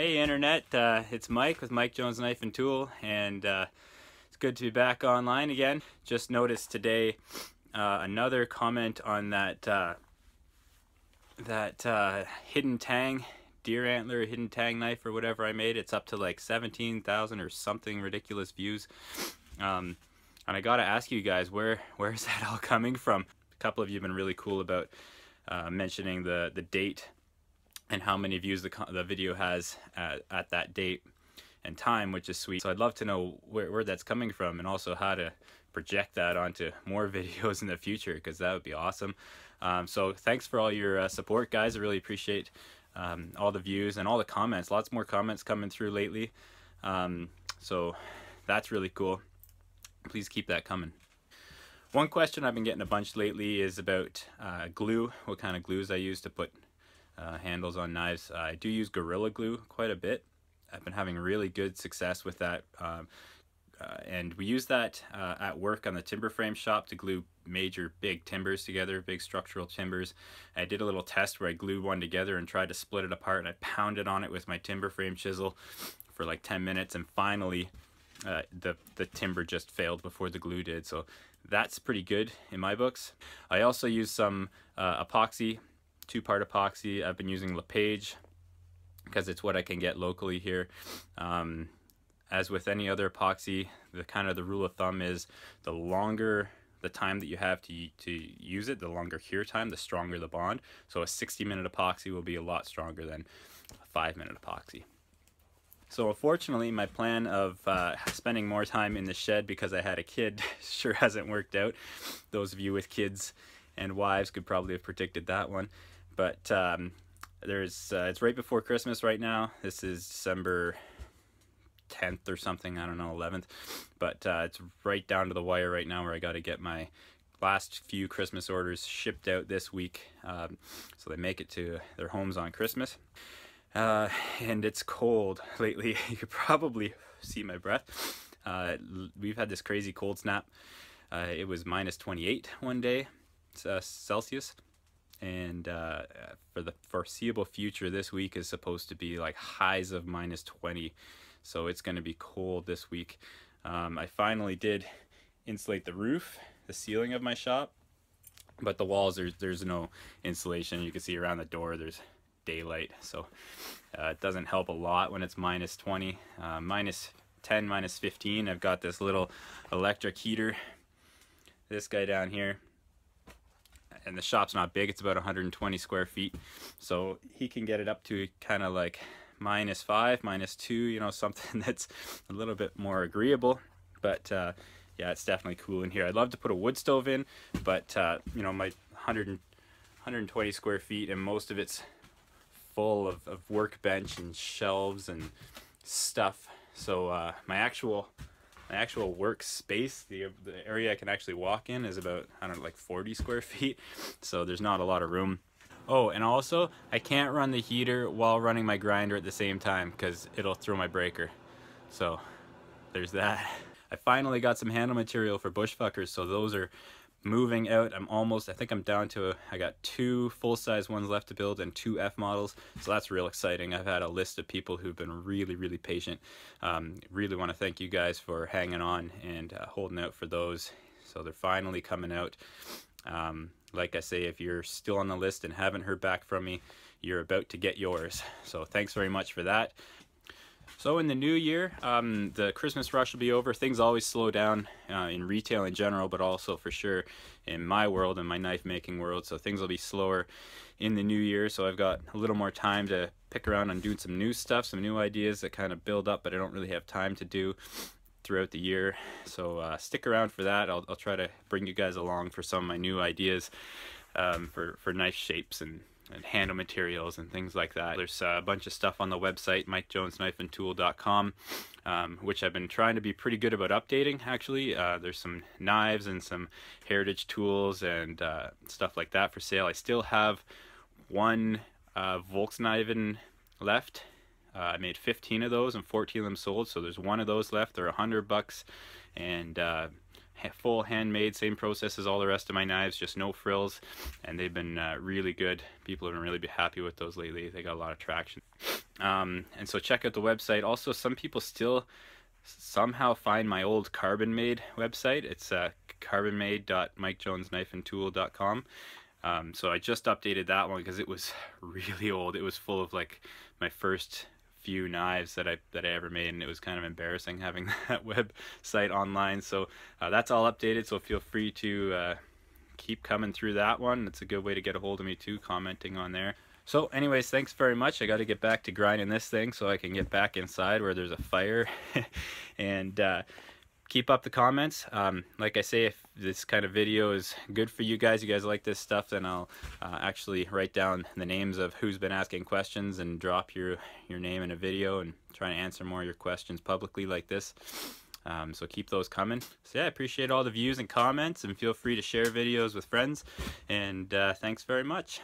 Hey Internet, it's Mike with Mike Jones Knife and Tool, and it's good to be back online again. Just noticed today another comment on that hidden tang, deer antler hidden tang knife or whatever I made. It's up to like 17,000 or something ridiculous views. And I gotta ask you guys, where is that all coming from? A couple of you have been really cool about mentioning the date and how many views the video has at that date and time, which is sweet. So I'd love to know where that's coming from, and also how to project that onto more videos in the future, because that would be awesome. So thanks for all your support, guys. I really appreciate all the views and all the comments. Lots more comments coming through lately. So that's really cool. Please keep that coming. One question I've been getting a bunch lately is about glue, what kind of glues I use to put handles on knives. I do use Gorilla Glue quite a bit. I've been having really good success with that, and we use that at work on the timber frame shop to glue major big timbers together, big structural timbers. I did a little test where I glued one together and tried to split it apart, and I pounded on it with my timber frame chisel for like 10 minutes, and finally the timber just failed before the glue did. So that's pretty good in my books. I also use some epoxy, two-part epoxy. I've been using LePage because it's what I can get locally here. As with any other epoxy, the rule of thumb is the longer the time that you have to use it, the longer cure time, the stronger the bond. So a 60-minute epoxy will be a lot stronger than a 5-minute epoxy. So unfortunately, my plan of spending more time in the shed because I had a kid sure hasn't worked out. Those of you with kids and wives could probably have predicted that one. But it's right before Christmas right now. This is December 10th or something, I don't know, 11th. But it's right down to the wire right now, where I got to get my last few Christmas orders shipped out this week, so they make it to their homes on Christmas. And it's cold lately. You could probably see my breath. We've had this crazy cold snap. It was -28 one day, Celsius. And for the foreseeable future, this week is supposed to be like highs of -20. So it's going to be cold this week. I finally did insulate the roof, the ceiling of my shop, but the walls, there's no insulation. You can see around the door there's daylight, so it doesn't help a lot when it's -20. -10, -15. I've got this little electric heater, this guy down here, and the shop's not big. It's about 120 square feet, so he can get it up to kind of like -5, -2, you know, something that's a little bit more agreeable. But yeah, it's definitely cool in here. I'd love to put a wood stove in, but you know, my 120 square feet, and most of it's full of workbench and shelves and stuff. So my actual workspace, the area I can actually walk in, is about, I don't know, like 40 square feet. So there's not a lot of room. Oh, and also I can't run the heater while running my grinder at the same time because it'll throw my breaker. So there's that. I finally got some handle material for bushfuckers, so those are moving out. I think I'm down to I got 2 full-size ones left to build and 2 F models, so that's real exciting. I've had a list of people who've been really patient. Really want to thank you guys for hanging on and holding out for those. So they're finally coming out. Like I say, if you're still on the list and haven't heard back from me, you're about to get yours. So thanks very much for that. So in the new year, the Christmas rush will be over. Things always slow down in retail in general, but also for sure in my world, in my knife making world. So things will be slower in the new year. So I've got a little more time to pick around on doing some new stuff, some new ideas that kind of build up, but I don't really have time to do throughout the year. So stick around for that. I'll try to bring you guys along for some of my new ideas for knife shapes and handle materials and things like that. There's a bunch of stuff on the website, MikeJonesKnifeandTool.com, which I've been trying to be pretty good about updating, actually. There's some knives and some heritage tools and stuff like that for sale. I still have one Volkskniven left. I made 15 of those and 14 of them sold, so there's one of those left. They're $100, and full handmade, same process as all the rest of my knives, just no frills, and they've been really good. People have been really happy with those lately. They got a lot of traction. And so check out the website. Also, some people still somehow find my old Carbon Made website. It's carbonmade.mikejonesknifeandtool.com. So I just updated that one because it was really old. It was full of like my first few knives that I ever made, and it was kind of embarrassing having that website online. So that's all updated, so feel free to keep coming through that one. It's a good way to get a hold of me too, commenting on there. So anyways, thanks very much. I got to get back to grinding this thing so I can get back inside where there's a fire. And keep up the comments. Like I say, if this kind of video is good for you guys like this stuff, then I'll actually write down the names of who's been asking questions and drop your name in a video and try to answer more of your questions publicly like this. So keep those coming. So yeah, I appreciate all the views and comments, and feel free to share videos with friends. And thanks very much.